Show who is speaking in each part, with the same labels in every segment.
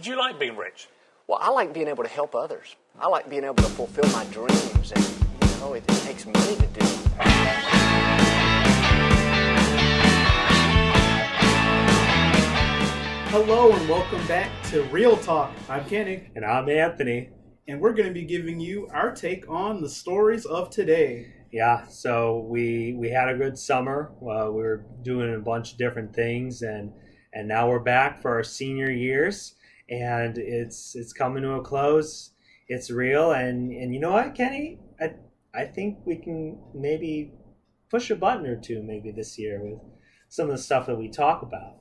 Speaker 1: Did you like being rich?
Speaker 2: Well, I like being able to help others. I like being able to fulfill my dreams, and, it takes money to do.
Speaker 3: Hello and welcome back to Real Talk. I'm Kenny.
Speaker 4: And I'm Anthony.
Speaker 3: And we're going to be giving you our take on the stories of today.
Speaker 4: Yeah, so we had a good summer. We were doing a bunch of different things, and now we're back for our senior years, and it's coming to a close. It's real, and you know what, Kenny? I think we can maybe push a button or two maybe this year with some of the stuff that we talk about.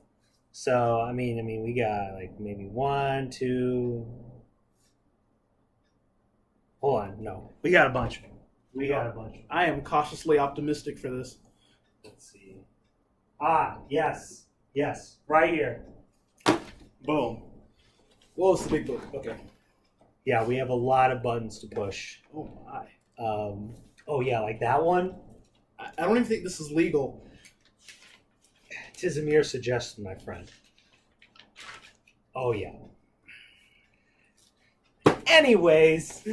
Speaker 4: So, I mean, we got like maybe one, two. Hold on, no, we got a bunch.
Speaker 3: I am cautiously optimistic for this.
Speaker 4: Let's see. Yes, right here.
Speaker 3: Boom. Well, it's the big book. Okay.
Speaker 4: Yeah, we have a lot of buttons to push.
Speaker 3: Oh my.
Speaker 4: Yeah, like that one.
Speaker 3: I don't even think this is legal.
Speaker 4: 'Tis a mere suggestion, my friend. Oh yeah. Anyways,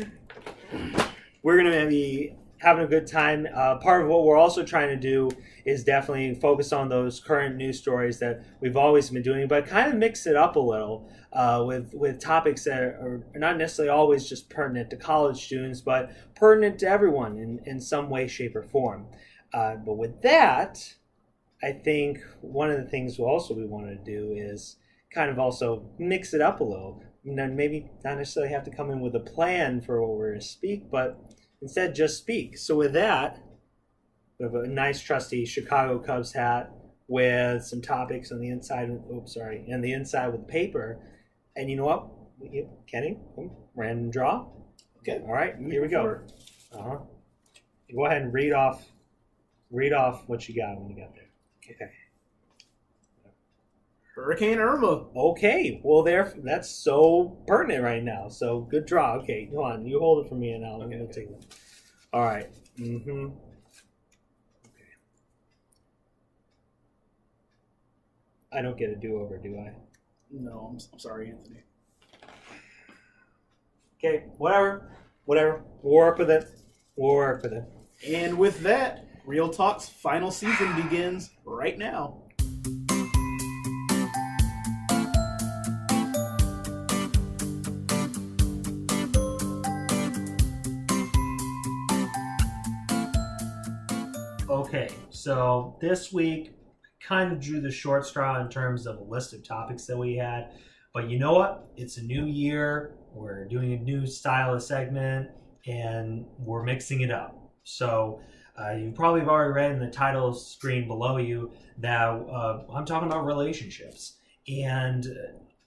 Speaker 4: we're gonna be having a good time. Part of what we're also trying to do is definitely focus on those current news stories that we've always been doing, but kind of mix it up a little with topics that are not necessarily always just pertinent to college students, but pertinent to everyone in some way, shape, or form. But with that, I think one of the things we want to do is kind of also mix it up a little. And then maybe not necessarily have to come in with a plan for what we're going to speak, but instead just speak. So with that, we have a nice trusty Chicago Cubs hat with some topics on the inside. And the inside with paper. And you know what, Kenny? Random draw.
Speaker 3: Okay.
Speaker 4: All right. Here we go. Go ahead and read off what you got when you got there. Okay.
Speaker 3: Hurricane Irma.
Speaker 4: Okay. Well, that's so pertinent right now. So good draw. Okay. Go on. You hold it for me, and I'll take it. All right. Mm-hmm. Okay. I don't get a do-over, do I?
Speaker 3: No, I'm sorry, Anthony.
Speaker 4: Okay. Whatever. We'll work with it.
Speaker 3: And with that, Real Talk's final season begins right now.
Speaker 4: Okay, so this week kind of drew the short straw in terms of a list of topics that we had. But you know what? It's a new year. We're doing a new style of segment, and we're mixing it up. So you probably have already read in the title screen below you that I'm talking about relationships. And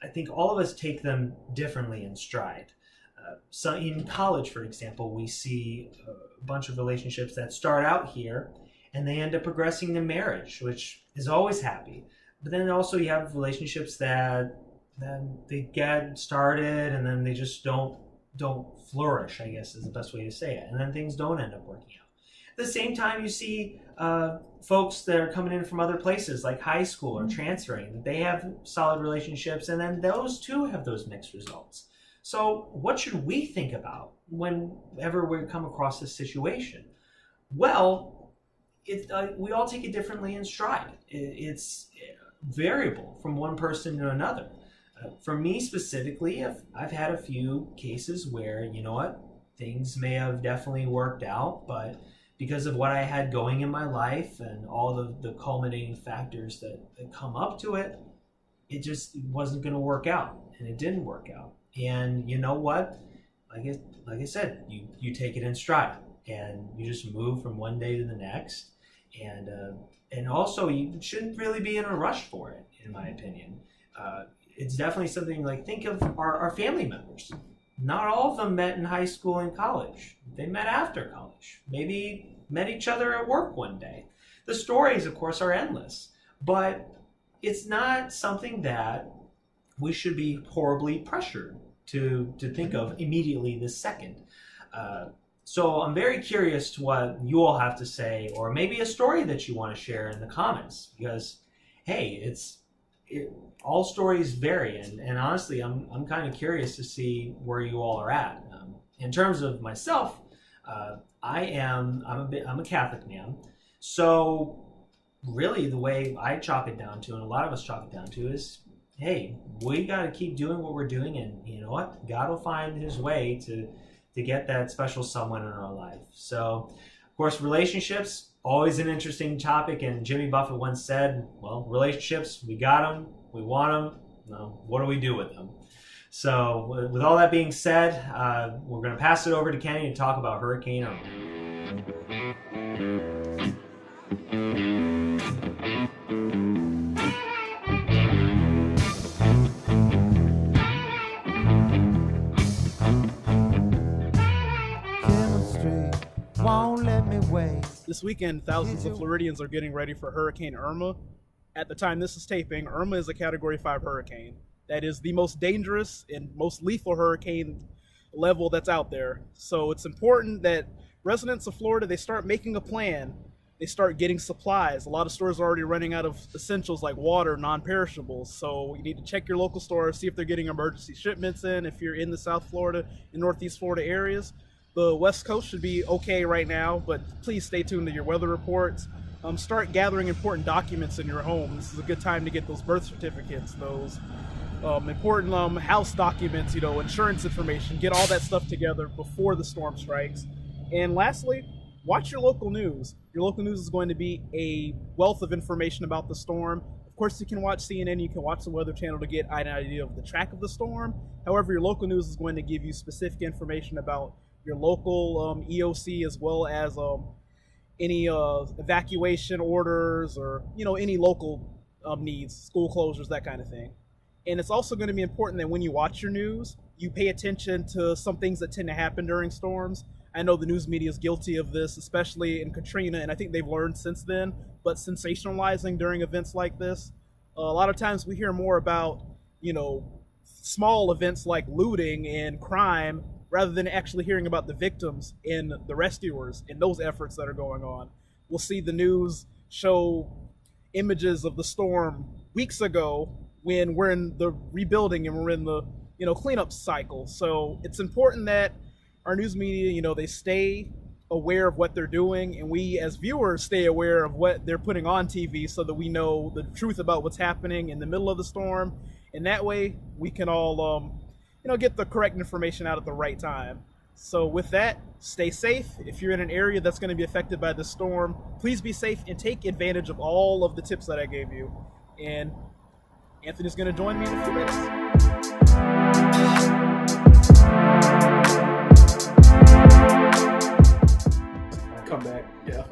Speaker 4: I think all of us take them differently in stride. So in college, for example, we see a bunch of relationships that start out here and they end up progressing to marriage, which is always happy. But then also you have relationships that they get started and then they just don't flourish, I guess is the best way to say it. And then things don't end up working out. At the same time, you see folks that are coming in from other places like high school or transferring. They have solid relationships, and then those too have those mixed results. So what should we think about whenever we come across this situation? Well, we all take it differently in stride. It's variable from one person to another. For me specifically, I've had a few cases where, you know what, things may have definitely worked out, but because of what I had going in my life and all the culminating factors that come up to it, it just wasn't going to work out, and it didn't work out. And you know what? Like I said, you take it in stride, and you just move from one day to the next. And also, you shouldn't really be in a rush for it, in my opinion. It's definitely something like, think of our family members. Not all of them met in high school and college. They met after college. Maybe met each other at work one day. The stories, of course, are endless. But it's not something that we should be horribly pressured to think of immediately this second. So I'm very curious to what you all have to say, or maybe a story that you want to share in the comments, because, hey, all stories vary, and honestly, I'm kind of curious to see where you all are at. In terms of myself, I'm a Catholic man, so really the way I chalk it down to, and a lot of us chalk it down to, is, hey, we got to keep doing what we're doing, and you know what, God will find His way to get that special someone in our life. So, of course, relationships, always an interesting topic, and Jimmy Buffett once said, well, relationships, we got them, we want them, now what do we do with them? So with all that being said, we're going to pass it over to Kenny to talk about Hurricane Irma.
Speaker 1: Won't let me wait.
Speaker 3: This weekend, thousands of Floridians are getting ready for Hurricane Irma. At the time this is taping, Irma is a Category 5 hurricane. That is the most dangerous and most lethal hurricane level that's out there. So it's important that residents of Florida, they start making a plan. They start getting supplies. A lot of stores are already running out of essentials like water, non-perishables. So you need to check your local store, see if they're getting emergency shipments in. If you're in the South Florida and Northeast Florida areas, the West Coast should be okay right now, but please stay tuned to your weather reports. Start gathering important documents in your home. This is a good time to get those birth certificates, those important house documents, insurance information. Get all that stuff together before the storm strikes. And lastly, watch your local news. Your local news is going to be a wealth of information about the storm. Of course, you can watch CNN, you can watch the Weather Channel to get an idea of the track of the storm. However, your local news is going to give you specific information about your local EOC, as well as any evacuation orders, or any local needs, school closures, that kind of thing. And it's also going to be important that when you watch your news, you pay attention to some things that tend to happen during storms. I know the news media is guilty of this, especially in Katrina, and I think they've learned since then, but sensationalizing during events like this. A lot of times we hear more about, small events like looting and crime, rather than actually hearing about the victims and the rescuers and those efforts that are going on. We'll see the news show images of the storm weeks ago when we're in the rebuilding and we're in the cleanup cycle. So it's important that our news media, they stay aware of what they're doing, and we as viewers stay aware of what they're putting on TV, so that we know the truth about what's happening in the middle of the storm. And that way we can all get the correct information out at the right time. So with that, stay safe. If you're in an area that's going to be affected by the storm, please be safe and take advantage of all of the tips that I gave you. And Anthony's going to join me in a few minutes. Come back, yeah.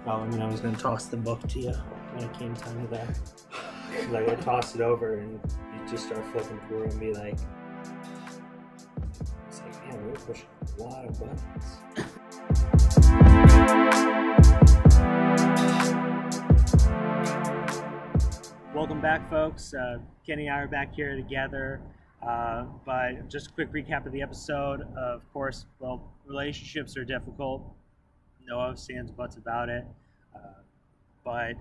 Speaker 4: Well, I was going to toss the book to you when it came time to that. I was going to toss it over, and you just start flipping through and be like, man, we're pushing a lot of buttons. Welcome back, folks. Kenny and I are back here together. But just a quick recap of the episode. Of course, relationships are difficult. No ifs, ands, buts about it. But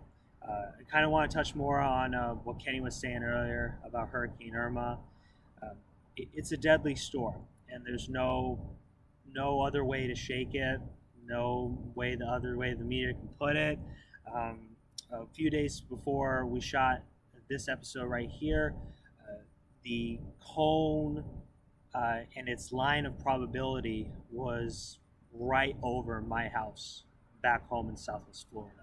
Speaker 4: I kind of want to touch more on what Kenny was saying earlier about Hurricane Irma. It's a deadly storm, and there's no other way to shake it, no way the other way the media can put it. A few days before we shot this episode right here, the cone and its line of probability was right over my house back home in Southwest Florida.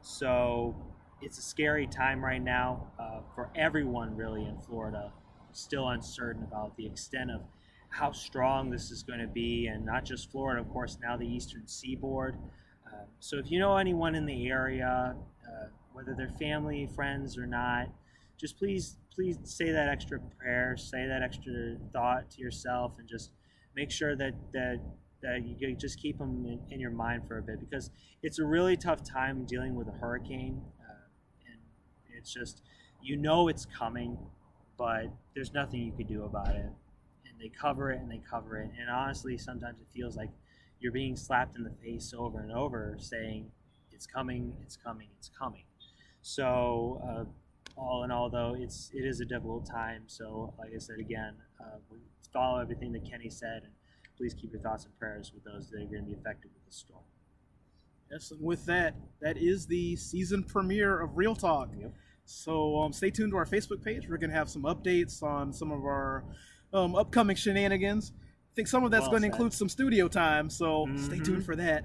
Speaker 4: So it's a scary time right now for everyone really in Florida. Still uncertain about the extent of how strong this is going to be, and not just Florida, of course, now the eastern seaboard. So if you know anyone in the area, whether they're family, friends, or not, just please say that extra prayer, say that extra thought to yourself, and just make sure that you just keep them in your mind for a bit, because it's a really tough time dealing with a hurricane, and it's just, it's coming, but there's nothing you can do about it. And they cover it and they cover it, and honestly, sometimes it feels like you're being slapped in the face over and over, saying it's coming, it's coming, it's coming. So
Speaker 5: all in all, though, it is a difficult time. So, like I said again, follow everything that Kenny said, and please keep your thoughts and prayers with those that are going to be affected with the storm.
Speaker 3: Yes, and with that is the season premiere of Real Talk.
Speaker 5: Yep.
Speaker 3: So stay tuned to our Facebook page. We're going to have some updates on some of our upcoming shenanigans. I think some of that's going to include some studio time, so stay tuned for that.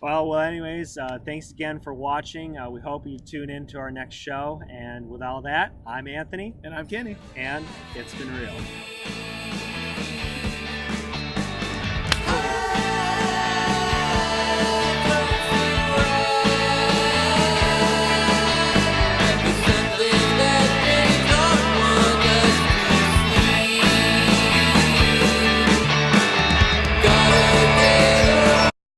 Speaker 5: Well, anyways, thanks again for watching. We hope you tune in to our next show. And with all that, I'm Anthony.
Speaker 3: And I'm Kenny.
Speaker 5: And it's been real.